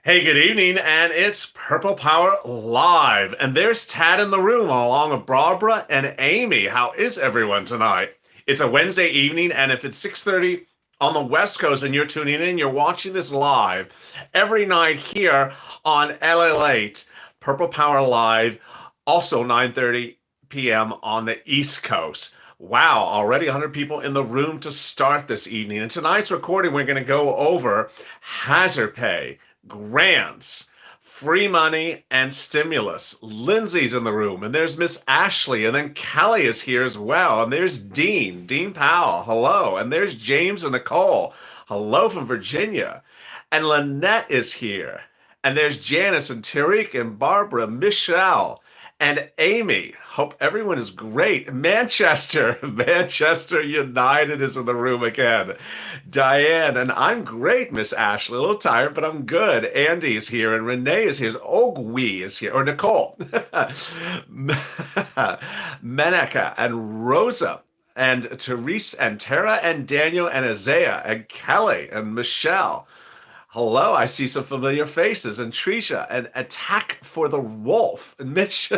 Hey, good evening, and it's Purple Power Live. And there's Tad in the room, along with Barbara and Amy. How is everyone tonight? It's a Wednesday evening, and if it's 6:30 on the West Coast and you're tuning in, you're watching this live every night here on LALATE, Purple Power Live, also 9:30 p.m. on the East Coast. Wow, already 100 people in the room to start this evening. And tonight's recording, we're going to go over hazard pay, grants, free money, and stimulus. Lindsay's in the room, and there's Miss Ashley, and then Kelly is here as well, and there's Dean Powell, hello, and there's James and Nicole, hello from Virginia, and Lynette is here, and there's Janice and Tariq and Barbara, Michelle, and Amy. Hope everyone is great. Manchester United is in the room again. Diane, and I'm great, Miss Ashley. A little tired, but I'm good. Andy is here, and Renee is here. Ogwe is here, or Nicole. Meneka and Rosa and Therese and Tara and Daniel and Isaiah and Kelly and Michelle. Hello, I see some familiar faces, and Trisha, and Attack for the Wolf, and Mitch,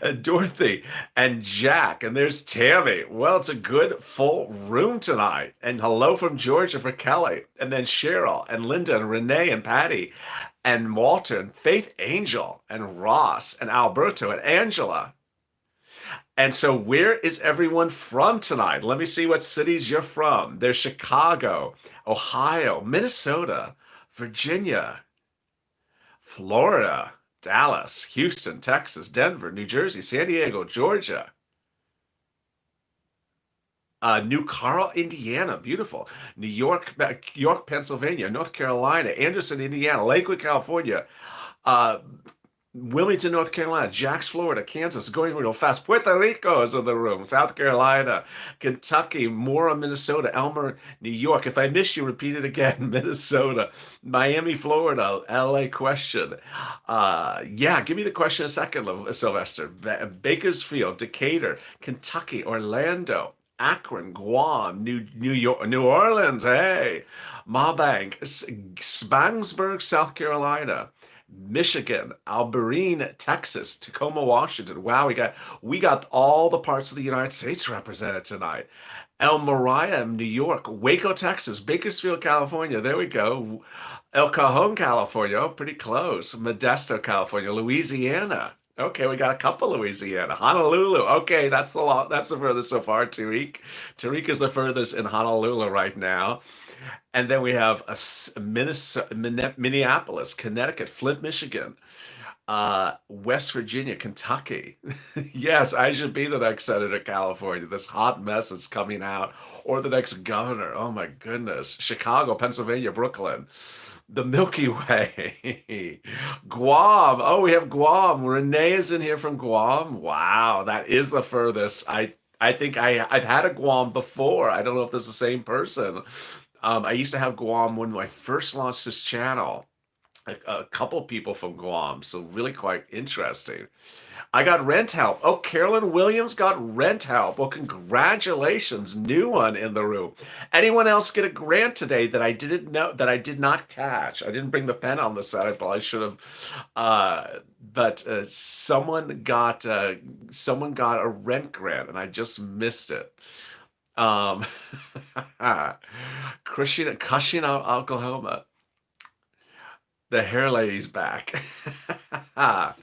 and Dorothy, and Jack, and there's Tammy. Well, it's a good full room tonight. And hello from Georgia for Kelly, and then Cheryl, and Linda, and Renee, and Patty, and Walter, and Faith Angel, and Ross, and Alberto, and Angela. And so, where is everyone from tonight? Let me see what cities you're from. There's Chicago, Ohio, Minnesota, Virginia, Florida, Dallas, Houston, Texas, Denver, New Jersey, San Diego, Georgia, New Carl, Indiana, beautiful. York, Pennsylvania, North Carolina, Anderson, Indiana, Lakewood, California, uh, Wilmington, North Carolina, Jax, Florida, Kansas, going real fast. Puerto Rico is in the room. South Carolina, Kentucky, Mora, Minnesota, Elmer, New York. If I miss you, repeat it again. Minnesota, Miami, Florida, LA question. Yeah, give me the question in a second, Sylvester. Bakersfield, Decatur, Kentucky, Orlando, Akron, Guam, New York, New Orleans. Hey, Mabank, Spangsburg, South Carolina. Michigan, Alberine, Texas, Tacoma, Washington. Wow, we got all the parts of the United States represented tonight. El Mariah, New York, Waco, Texas, Bakersfield, California. There we go. El Cajon, California. Oh, pretty close. Modesto, California. Louisiana. Okay, we got a couple Louisiana. Honolulu. Okay, that's the lot. That's the furthest so far. Tariq. Tariq is the furthest in Honolulu right now. And then we have Minneapolis, Connecticut, Flint, Michigan, West Virginia, Kentucky. Yes, I should be the next senator of California. This hot mess is coming out, or the next governor. Oh my goodness. Chicago, Pennsylvania, Brooklyn, the Milky Way, Guam. Oh, we have Guam. Renee is in here from Guam. Wow, that is the furthest. I think I've had a Guam before. I don't know if this is the same person. I used to have Guam when I first launched this channel. A couple people from Guam, so really quite interesting. I got rent help. Oh, Carolyn Williams got rent help. Well, congratulations, new one in the room. Anyone else get a grant today that I didn't know that I did not catch? I didn't bring the pen on the set. I probably should have. But someone got a rent grant, and I just missed it. Um, Cushing, Oklahoma. The hair lady's back. All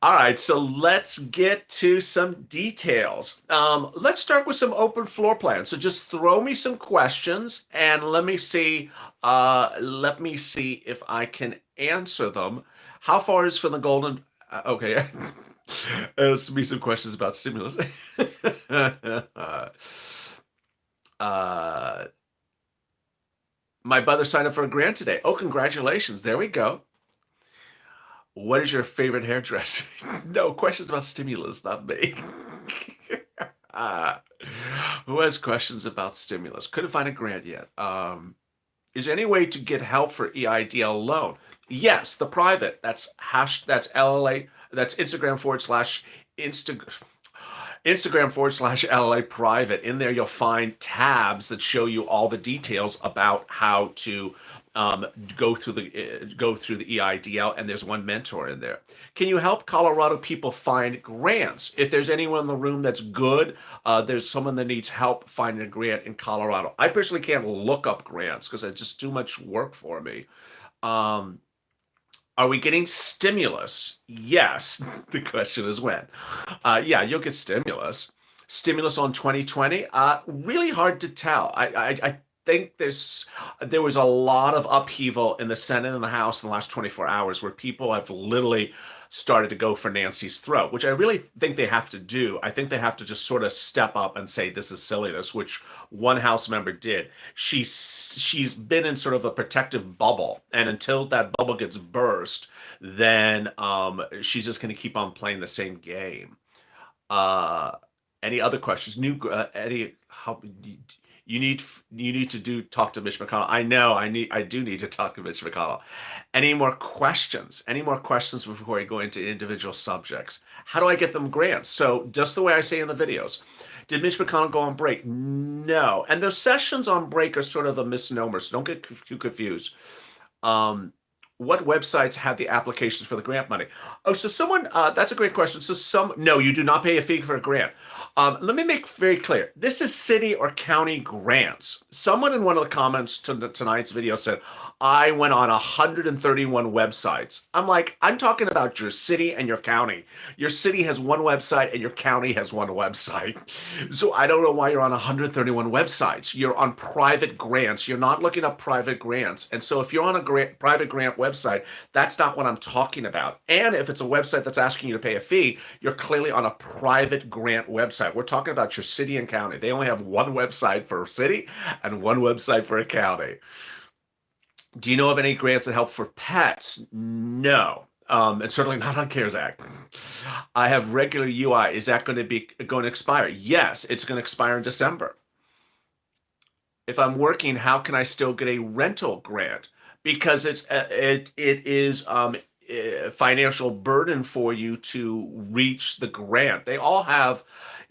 right, so let's get to some details. Let's start with some open floor plans. So just throw me some questions and let me see. Let me see if I can answer them. How far is from the golden? Okay, let's me some questions about stimulus. uh, my brother signed up for a grant today. Oh, congratulations! There we go. What is your favorite hairdresser? No questions about stimulus, not me. uh, who has questions about stimulus? Couldn't find a grant yet. Is there any way to get help for EIDL loan? Yes, the private. That's LLA. That's Instagram /Instagram. Instagram/LA private. In there, you'll find tabs that show you all the details about how to um, go through the EIDL, and there's one mentor in there. Can you help Colorado people find grants? If there's anyone in the room that's good, there's someone that needs help finding a grant in Colorado. I personally can't look up grants because it's just too much work for me. Um, are we getting stimulus? Yes. The question is when. Yeah, you'll get stimulus. Stimulus on 2020? Really hard to tell. I think there was a lot of upheaval in the Senate and the House in the last 24 hours where people have literally started to go for Nancy's throat, which I really think they have to do. I think they have to just sort of step up and say this is silliness, which one House member did. She's been in sort of a protective bubble, and until that bubble gets burst, then she's just going to keep on playing the same game. Uh, any other questions? Eddie, how you need to do talk to Mitch McConnell. I do need to talk to Mitch McConnell. Any more questions? Any more questions before we go into individual subjects? How do I get them grants? So just the way I say in the videos. Did Mitch McConnell go on break? No. And those sessions on break are sort of a misnomer, so don't get too confused. Um, what websites have the applications for the grant money? Oh, so someone, that's a great question. No, you do not pay a fee for a grant. Let me make very clear. This is city or county grants. Someone in one of the comments to tonight's video said, I went on 131 websites. I'm like, I'm talking about your city and your county. Your city has one website and your county has one website. So I don't know why you're on 131 websites. You're on private grants. You're not looking up private grants. And so if you're on a private grant website, that's not what I'm talking about. And if it's a website that's asking you to pay a fee, you're clearly on a private grant website. We're talking about your city and county. They only have one website for a city and one website for a county. Do you know of any grants that help for pets? No. And certainly not on CARES Act. I have regular UI. Is that going to expire? Yes, it's going to expire in December. If I'm working, how can I still get a rental grant? Because it is a financial burden for you to reach the grant. They all have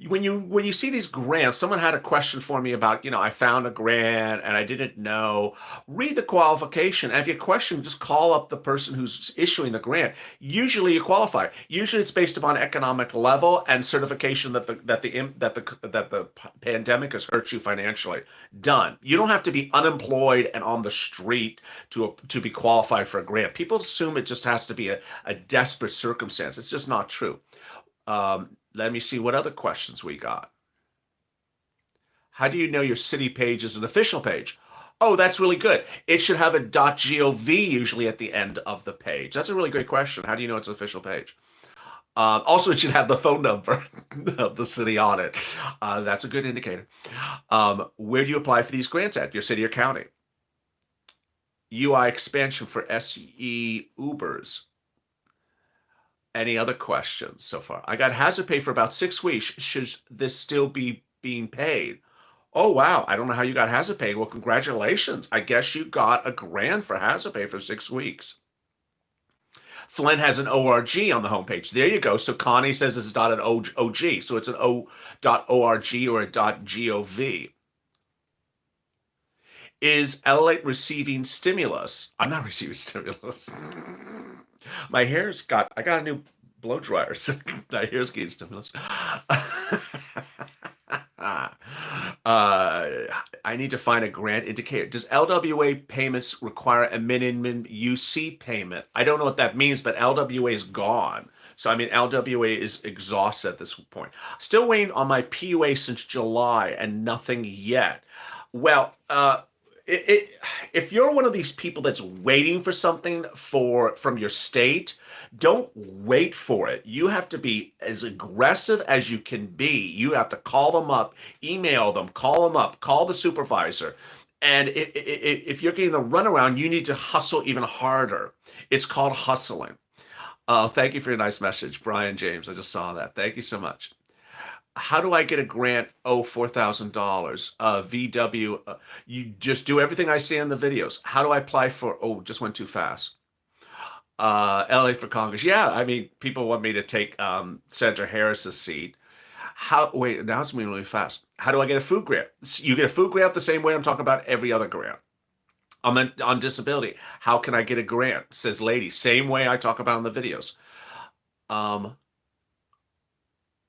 when you see these grants, someone had a question for me about, I found a grant and I didn't know. Read the qualification. And if you question, just call up the person who's issuing the grant. Usually you qualify. Usually it's based upon economic level and certification that the pandemic has hurt you financially. Done. You don't have to be unemployed and on the street to be qualified for a grant. People assume it just has to be a desperate circumstance. It's just not true. Let me see what other questions we got. How do you know your city page is an official page? Oh, that's really good. It should have a .gov usually at the end of the page. That's a really great question. How do you know it's an official page? Also, it should have the phone number of the city on it. That's a good indicator. Where do you apply for these grants at? Your city or county? UI expansion for SE Ubers. Any other questions so far? I got hazard pay for about 6 weeks. Should this still be being paid? Oh, wow. I don't know how you got hazard pay. Well, congratulations. I guess you got a grant for hazard pay for 6 weeks. Flynn has an ORG on the homepage. There you go. So Connie says it's .an OG. So it's an .org or a .gov. Is LALATE receiving stimulus? I'm not receiving stimulus. I got a new blow dryer, so my hair's getting stimulus. I need to find a grant indicator. Does LWA payments require a minimum UC payment? I don't know what that means, but LWA is gone. So, I mean, LWA is exhausted at this point. Still waiting on my PUA since July and nothing yet. Well, if you're one of these people that's waiting for something from your state, don't wait for it. You have to be as aggressive as you can be. You have to call them up, email them, call them up, call the supervisor. And if you're getting the runaround, you need to hustle even harder. It's called hustling. Thank you for your nice message, Brian James. I just saw that. Thank you so much. How do I get a grant? Oh, $4,000. VW, you just do everything I say in the videos. How do I apply for, oh, just went too fast. LA for Congress. Yeah, I mean, people want me to take Senator Harris's seat. How, wait, now it's moving really fast. How do I get a food grant? You get a food grant the same way I'm talking about every other grant. I'm on disability. How can I get a grant? Says lady. Same way I talk about in the videos. Um,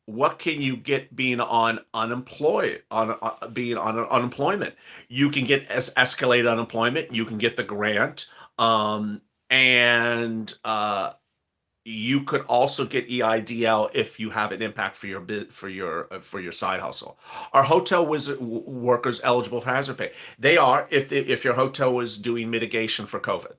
what can you get being on unemployed on being on unemployment? You can get escalated unemployment. You can get the grant, and you could also get EIDL if you have an impact for your for your side hustle. Are workers eligible for hazard pay? They are if your hotel was doing mitigation for COVID.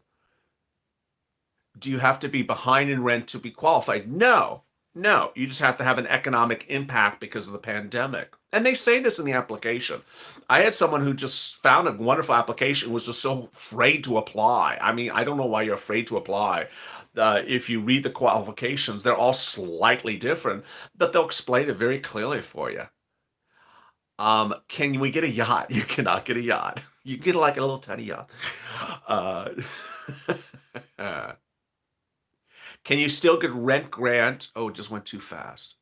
Do you have to be behind in rent to be qualified? No, no. You just have to have an economic impact because of the pandemic. And they say this in the application. I had someone who just found a wonderful application, was just so afraid to apply. I mean, I don't know why you're afraid to apply. If you read the qualifications, they're all slightly different, but they'll explain it very clearly for you. Can we get a yacht? You cannot get a yacht. You get like a little tiny yacht. Uh, Can you still get rent grant? Oh, it just went too fast.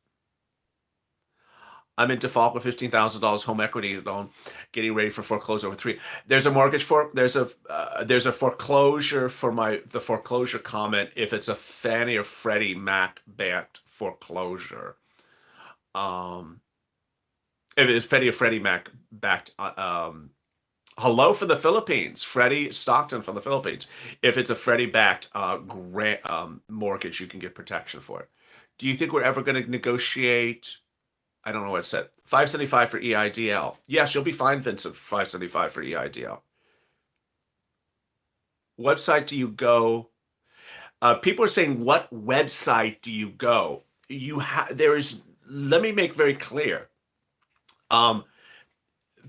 I'm in default with $15,000 home equity loan, getting ready for foreclosure over three. There's a there's a foreclosure for the foreclosure comment if it's a Fannie or Freddie Mac backed foreclosure. If it's Freddie or Freddie Mac backed, hello from the Philippines, Freddie Stockton from the Philippines. If it's a Freddie backed grant mortgage, you can get protection for it. Do you think we're ever going to negotiate? I don't know what it said. 575 for EIDL. Yes, you'll be fine, Vincent. 575 for EIDL. Website do you go? People are saying, what website do you go? There is. Let me make very clear.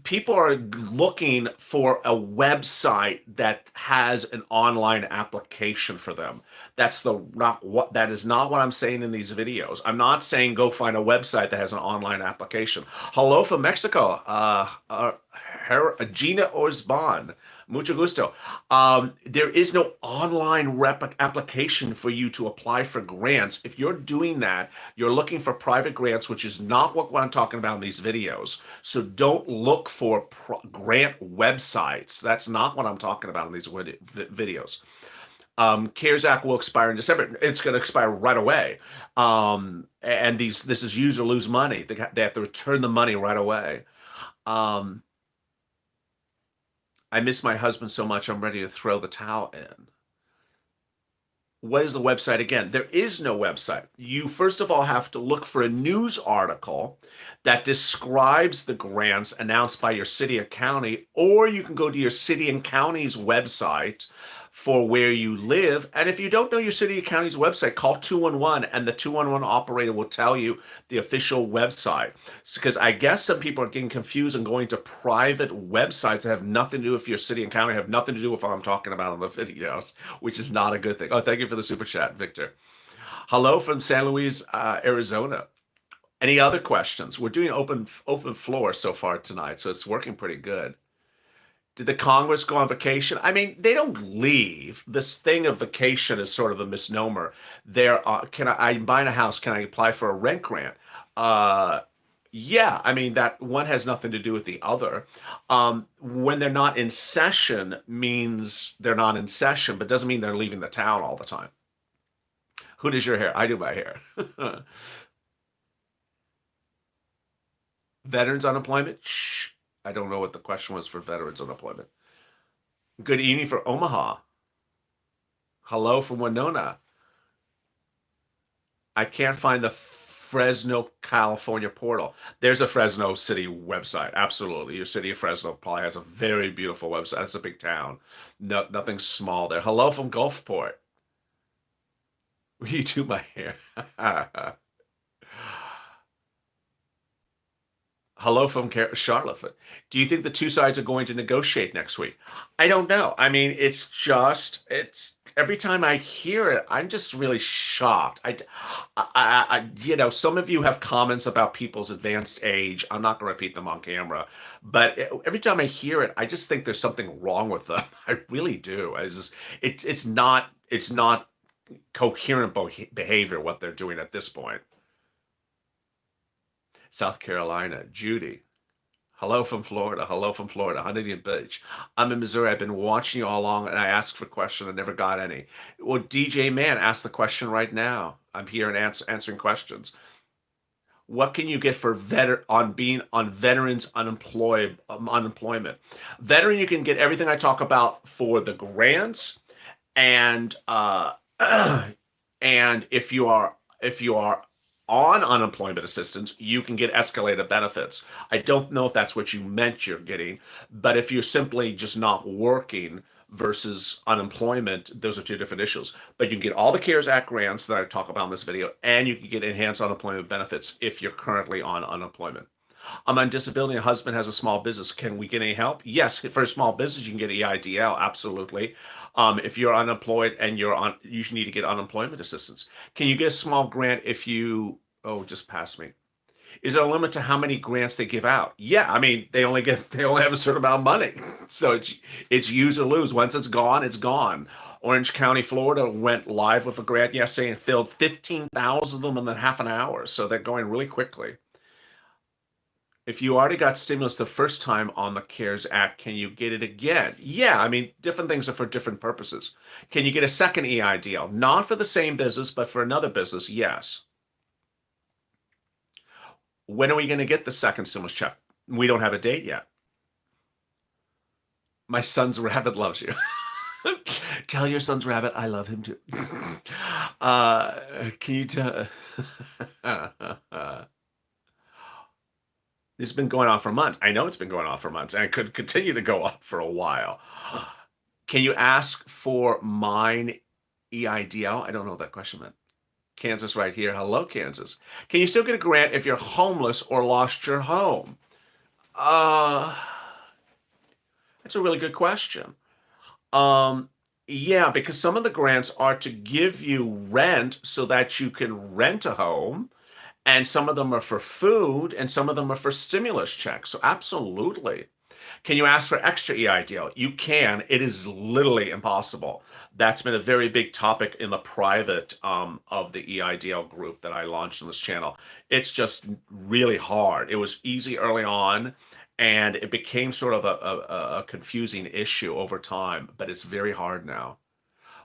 People are looking for a website that has an online application for them. That is not what I'm saying in these videos. I'm not saying go find a website that has an online application. Hello from Mexico, Gina Orzban. Mucho gusto. There is no online application for you to apply for grants. If you're doing that, you're looking for private grants, which is not what I'm talking about in these videos. So don't look for grant websites. That's not what I'm talking about in these videos. CARES Act will expire in December. It's going to expire right away. And this is use or lose money. They have to return the money right away. I miss my husband so much, I'm ready to throw the towel in. What is the website again? There is no website. You first of all have to look for a news article that describes the grants announced by your city or county, or you can go to your city and county's website for where you live. And if you don't know your city or county's website, call 211 and the 211 operator will tell you the official website. Because I guess some people are getting confused and going to private websites that have nothing to do with your city and county, have nothing to do with what I'm talking about in the videos, which is not a good thing. Oh, thank you for the super chat, Victor. Hello from San Luis, Arizona. Any other questions? We're doing open floor so far tonight, so it's working pretty good. Did the Congress go on vacation? I mean, they don't leave. This thing of vacation is sort of a misnomer. I'm buying a house. Can I apply for a rent grant? Yeah, I mean, that one has nothing to do with the other. When they're not in session means they're not in session, but doesn't mean they're leaving the town all the time. Who does your hair? I do my hair. Veterans unemployment? Shh. I don't know what the question was for veterans unemployment. Good evening for Omaha. Hello from Winona. I can't find the Fresno, California portal. There's a Fresno City website. Absolutely. Your city of Fresno probably has a very beautiful website. It's a big town. No, nothing small there. Hello from Gulfport. You do my hair. Hello from Charlotte. Do you think the two sides are going to negotiate next week? I don't know. I mean, it's every time I hear it, I'm just really shocked. Some of you have comments about people's advanced age. I'm not going to repeat them on camera, but every time I hear it, I just think there's something wrong with them. I really do. It's not coherent behavior what they're doing at this point. South Carolina. Judy. Hello from Florida. Hello from Florida. Huntington Beach. I'm in Missouri. I've been watching you all along and I asked for questions. I never got any. Well, DJ Man asked the question right now. I'm here and answering questions. What can you get for being on veterans unemployment? Veteran, you can get everything I talk about for the grants and and if you are on unemployment assistance, you can get escalated benefits. I don't know if that's what you meant you're getting, but if you're simply just not working versus unemployment, those are two different issues. But you can get all the CARES Act grants that I talk about in this video, and you can get enhanced unemployment benefits if you're currently on unemployment. I'm on disability. A husband has a small business. Can we get any help? Yes, for a small business, you can get EIDL. Absolutely. If you're unemployed and you need to get unemployment assistance. Can you get a small grant if you? Oh, just pass me. Is there a limit to how many grants they give out? Yeah, I mean they only have a certain amount of money, so it's use or lose. Once it's gone, it's gone. Orange County, Florida went live with a grant yesterday and filled 15,000 of them in half an hour, so they're going really quickly. If you already got stimulus the first time on the CARES Act, can you get it again? Yeah, I mean, different things are for different purposes. Can you get a second EIDL? Not for the same business, but for another business, yes. When are we going to get the second stimulus check? We don't have a date yet. My son's rabbit loves you. Tell your son's rabbit I love him too. Can you tell? It's been going on for months. I know it's been going on for months, and it could continue to go on for a while. Can you ask for mine EIDL? I don't know what that question meant. Kansas right here. Hello, Kansas. Can you still get a grant if you're homeless or lost your home? Uh, that's a really good question. Yeah, because some of the grants are to give you rent so that you can rent a home, and some of them are for food, and some of them are for stimulus checks. So absolutely. Can you ask for extra EIDL? You can. It is literally impossible. That's been a very big topic in the private of the EIDL group that I launched on this channel. It's just really hard. It was easy early on, and it became sort of a confusing issue over time, but it's very hard now.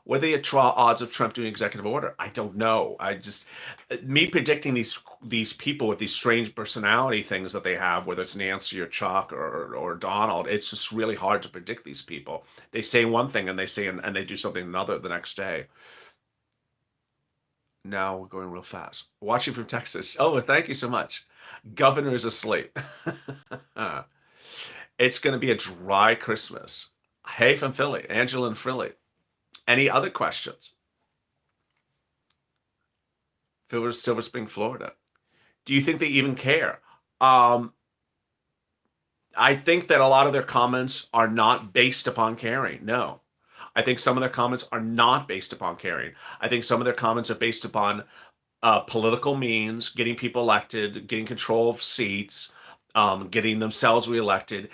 What are the odds of Trump doing executive order? I don't know. I just me predicting these people with these strange personality things that they have, whether it's Nancy or Chuck or Donald, it's just really hard to predict these people. They say one thing and they do something another the next day. Now we're going real fast. Watching from Texas. Oh, thank you so much. Governor is asleep. It's going to be a dry Christmas. Hey from Philly, Angela in Philly. Any other questions? Silver Spring, Florida. Do you think they even care? I think that a lot of their comments are not based upon caring. No. I think some of their comments are not based upon caring. I think some of their comments are based upon political means, getting people elected, getting control of seats, getting themselves reelected,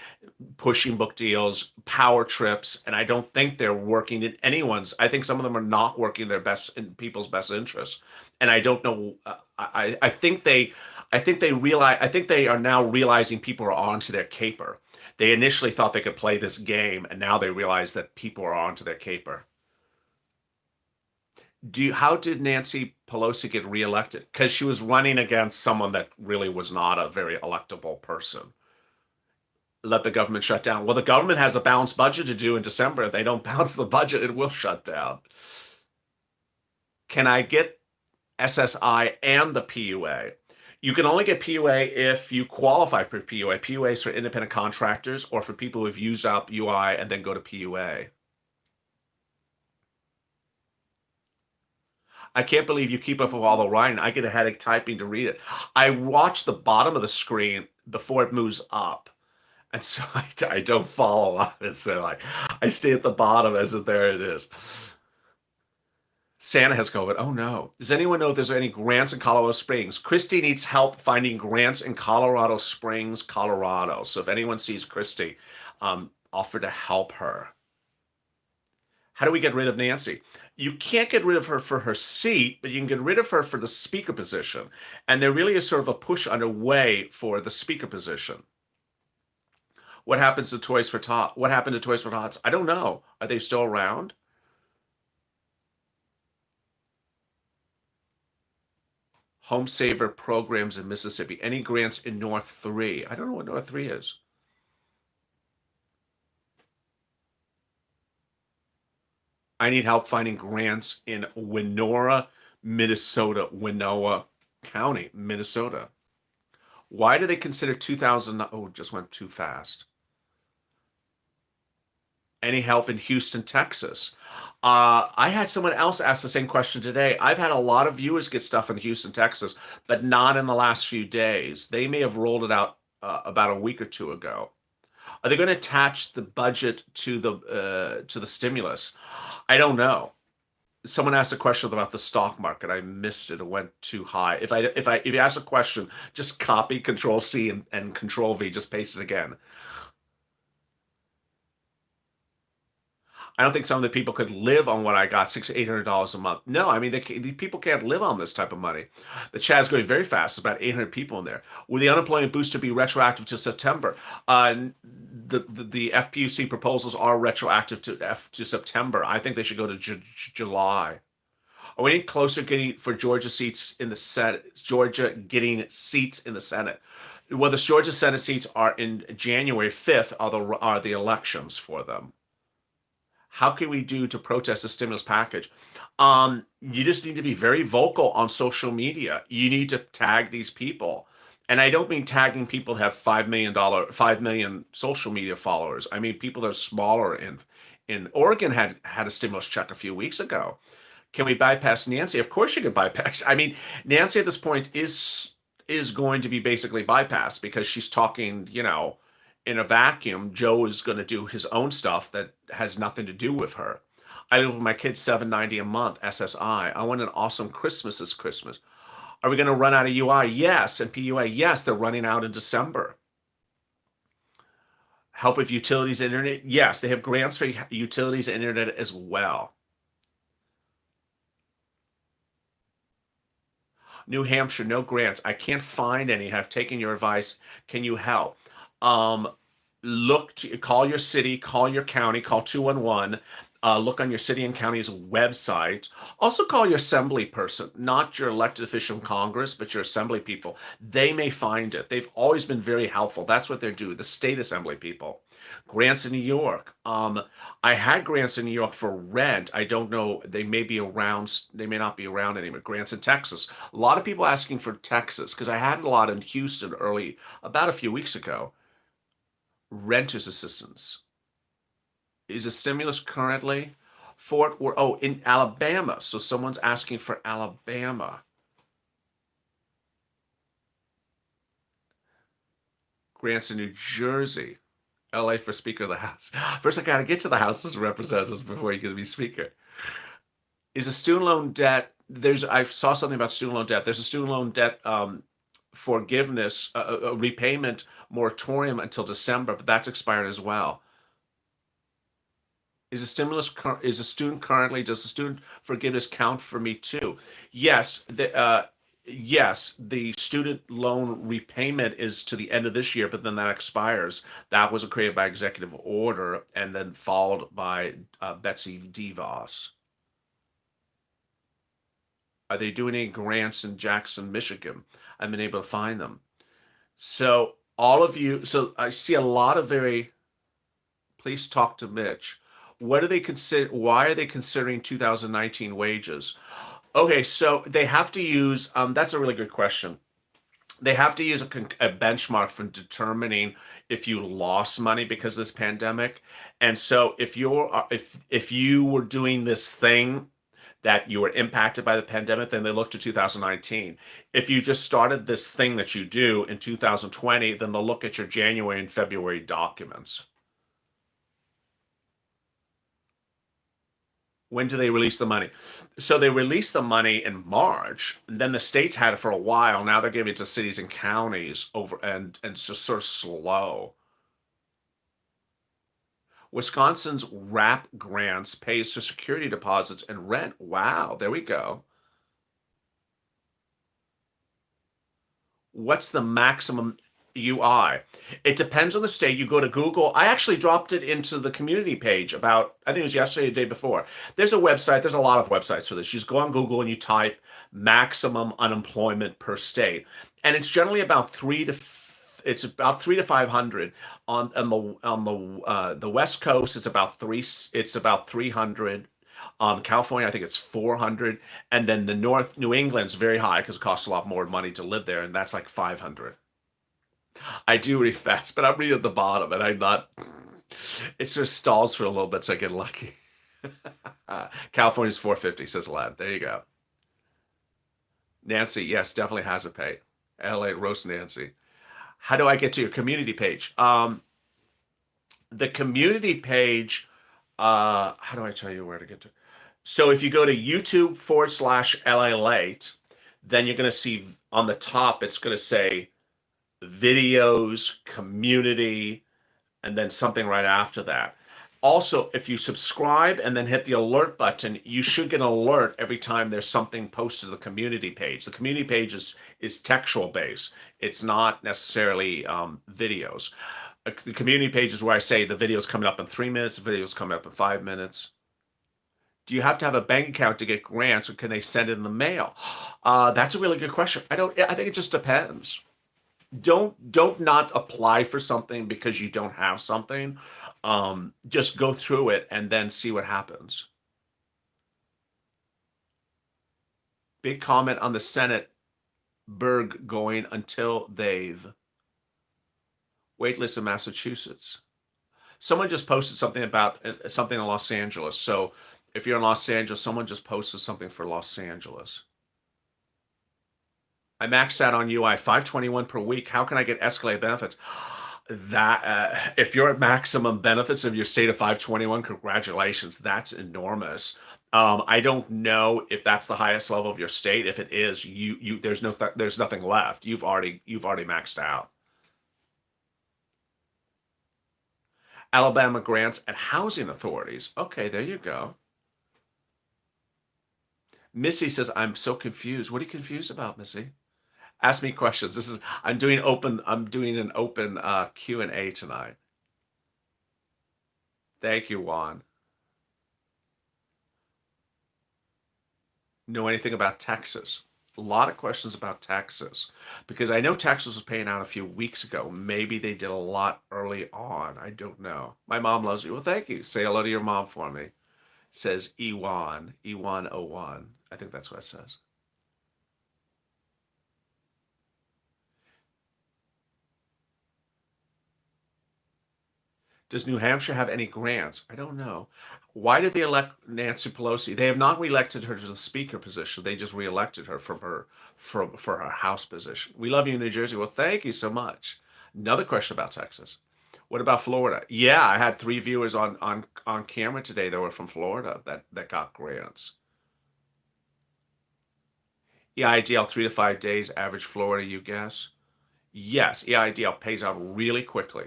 pushing book deals, power trips, and I don't think they're working in anyone's. I think some of them are not working in people's best interests, and I don't know. I think they realize. I think they are now realizing people are onto their caper. They initially thought they could play this game, and now they realize that people are onto their caper. How did Nancy Pelosi get reelected? Because she was running against someone that really was not a very electable person. Let the government shut down. Well, the government has a balanced budget to do in December. If they don't balance the budget, it will shut down. Can I get SSI and the PUA? You can only get PUA if you qualify for PUA. PUA is for independent contractors or for people who've used up UI and then go to PUA. I can't believe you keep up with all the writing. I get a headache typing to read it. I watch the bottom of the screen before it moves up. And so I don't follow up. So like I stay at the bottom as if there it is. Santa has COVID. Oh no. Does anyone know if there's any grants in Colorado Springs? Christy needs help finding grants in Colorado Springs, Colorado. So if anyone sees Christy, offer to help her. How do we get rid of Nancy? You can't get rid of her for her seat, but you can get rid of her for the speaker position. And there really is sort of a push underway for the speaker position. What happens to Toys for Tots? What happened to Toys for Tots? I don't know. Are they still around? Home Saver programs in Mississippi. Any grants in North 3? I don't know what North 3 is. I need help finding grants in Winona, Minnesota, Winona County, Minnesota. Why do they consider 2000? Oh, just went too fast. Any help in Houston, Texas? I had someone else ask the same question today. I've had a lot of viewers get stuff in Houston, Texas, but not in the last few days. They may have rolled it out about a week or two ago. Are they going to attach the budget to the stimulus? I don't know. Someone asked a question about the stock market. I missed it. It went too high. If you ask a question, just copy Control C and Control V, just paste it again. I don't think some of the people could live on what I got, $600-800 a month. No, I mean, the people can't live on this type of money. The chat's going very fast. There's about 800 people in there. Will the unemployment booster be retroactive to September? The FPUC proposals are retroactive to September. I think they should go to July. Are we getting closer for Georgia seats in the Senate? Georgia getting seats in the Senate. Well, the Georgia Senate seats are in January 5th. Are the elections for them? How can we do to protest the stimulus package? You just need to be very vocal on social media. You need to tag these people. And I don't mean tagging people who have $5 million social media followers. I mean people that are smaller. In Oregon had a stimulus check a few weeks ago. Can we bypass Nancy? Of course you can bypass. I mean, Nancy at this point is going to be basically bypassed because she's talking, in a vacuum. Joe is going to do his own stuff that has nothing to do with her. I live with my kids, $790 a month, SSI. I want an awesome Christmas this Christmas. Are we going to run out of UI? Yes. And PUA? Yes, they're running out in December. Help with utilities and internet? Yes, they have grants for utilities and internet as well. New Hampshire, no grants. I can't find any. I've taken your advice. Can you help? Call your city, call your county, call 211. Look on your city and county's website. Also call your assembly person, not your elected official in Congress, but your assembly people. They may find it. They've always been very helpful. That's what they do, the state assembly people. Grants in New York. I had grants in New York for rent. I don't know. They may be around. They may not be around anymore. Grants in Texas. A lot of people asking for Texas because I had a lot in Houston about a few weeks ago. Renters assistance. Is a stimulus currently in Alabama? So someone's asking for Alabama. Grants in New Jersey. LA for Speaker of the House. First, I got to get to the House of Representatives before you can be Speaker. Is a student loan debt? I saw something about student loan debt. There's a student loan debt forgiveness, a repayment moratorium until December, but that's expired as well. Does the student forgiveness count for me too? Yes. The student loan repayment is to the end of this year, but then that expires. That was created by executive order and then followed by Betsy DeVos. Are they doing any grants in Jackson, Michigan? I've been able to find them. So all of you, so I see a lot of please talk to Mitch. What do they consider? Why are they considering 2019 wages? Okay, so they have to use, that's a really good question. They have to use a benchmark for determining if you lost money because of this pandemic. And so if you were doing this thing that you were impacted by the pandemic, then they look to 2019. If you just started this thing that you do in 2020, then they'll look at your January and February documents. When do they release the money? So they released the money in March, and then the states had it for a while. Now they're giving it to cities and counties and it's just sort of slow. Wisconsin's RAP grants pays for security deposits and rent. Wow, there we go. What's the maximum UI? It depends on the state. You go to Google. I actually dropped it into the community page about, I think it was yesterday or the day before. There's a website. There's a lot of websites for this. You just go on Google and you type maximum unemployment per state. And it's generally about it's about 3 to 500 on the West Coast. It's about 300. California, I think it's 400, and then the North New England's very high because it costs a lot more money to live there, and that's like 500. I do read fast, but I'm reading at the bottom, and I'm not. It just stalls for a little bit, so I get lucky. California's 450, says Lad. There you go. Nancy, yes, definitely has a pay. LA roast Nancy. How do I get to your community page? The community page. How do I tell you where to get to? So if you go to YouTube/LALATE, then you're going to see on the top, it's going to say videos, community, and then something right after that. Also, if you subscribe and then hit the alert button, you should get an alert every time there's something posted to the community page. The community page is textual based. It's not necessarily videos. The community page is where I say the video's coming up in 3 minutes, the video's coming up in 5 minutes. Do you have to have a bank account to get grants, or can they send it in the mail? That's a really good question. I think it just depends. Don't not apply for something because you don't have something. Just go through it and then see what happens. Big comment on the Senate Berg going until they've waitlist in Massachusetts. Someone just posted something about something in Los Angeles. So if you're in Los Angeles, someone just posted something for Los Angeles. I maxed out on UI 521 per week. How can I get escalated benefits? That if you're at maximum benefits of your state of 521, congratulations. That's enormous. I don't know if that's the highest level of your state. If it is, there's nothing left. You've already maxed out. Alabama grants and housing authorities. Okay, there you go. Missy says, I'm so confused. What are you confused about, Missy? Ask me questions. I'm doing an open Q&A tonight. Thank you, Juan. Know anything about Texas? A lot of questions about Texas, because I know Texas was paying out a few weeks ago. Maybe they did a lot early on. I don't know. My mom loves you. Well, thank you. Say hello to your mom for me. Says E101. I think that's what it says. Does New Hampshire have any grants? I don't know. Why did they elect Nancy Pelosi? They have not reelected her to the speaker position. They just reelected her for her House position. We love you in New Jersey. Well, thank you so much. Another question about Texas. What about Florida? Yeah, I had 3 viewers on camera today that were from Florida that got grants. EIDL 3 to 5 days, average Florida, you guess? Yes, EIDL pays out really quickly.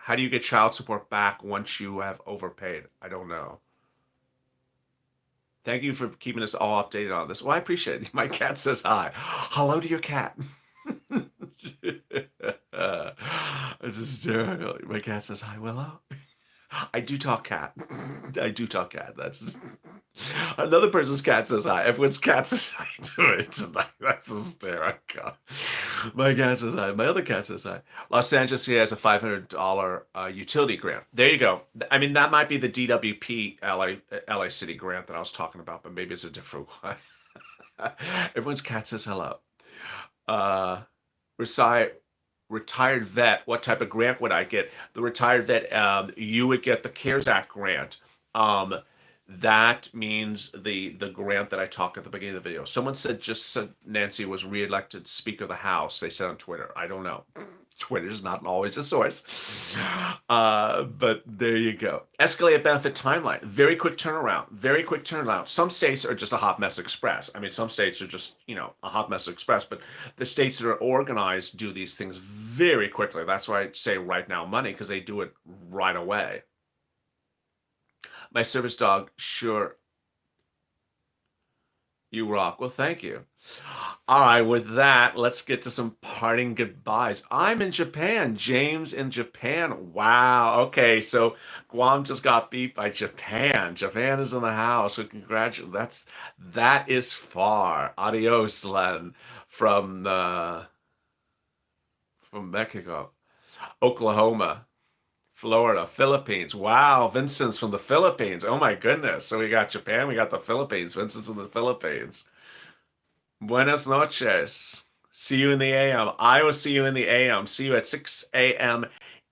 How do you get child support back once you have overpaid? I don't know. Thank you for keeping us all updated on this. Well, I appreciate it. My cat says hi. Hello to your cat. It's hysterical. My cat says hi, Willow. I do talk cat. I do talk cat. That's just... Another person's cat says hi. Everyone's cat says hi to it tonight. That's hysterical. My cat says hi. My other cat says hi. Los Angeles has a $500 utility grant. There you go. I mean, that might be the DWP LA City grant that I was talking about, but maybe it's a different one. Everyone's cat says hello. Retired vet, what type of grant would I get? The retired vet, you would get the CARES Act grant. That means the grant that I talked at the beginning of the video. Someone said Nancy was reelected Speaker of the House. They said on Twitter. I don't know. Twitter's not always a source. But there you go. Escalated benefit timeline. Very quick turnaround. Very quick turnaround. Some states are just a hot mess express. I mean, some states are just, a hot mess express, but the states that are organized do these things very quickly. That's why I say right now money, because they do it right away. My service dog, sure. You rock. Well, thank you. All right, with that, let's get to some parting goodbyes. I'm in Japan. James in Japan. Wow. Okay, so Guam just got beat by Japan. Japan is in the house. So that is far. Adios, Len, from from Mexico, Oklahoma, Florida, Philippines. Wow, Vincent's from the Philippines. Oh my goodness. So we got Japan, we got the Philippines. Vincent's in the Philippines. Buenas noches. See you in the AM. I will see you in the AM. See you at 6 a.m.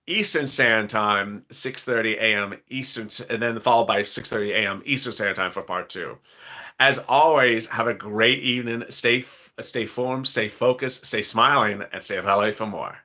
Eastern Standard Time, 6:30 a.m. Eastern, and then followed by 6:30 a.m. Eastern Standard Time for part two. As always, have a great evening. Stay formed, stay focused, stay smiling, and stay LA for more.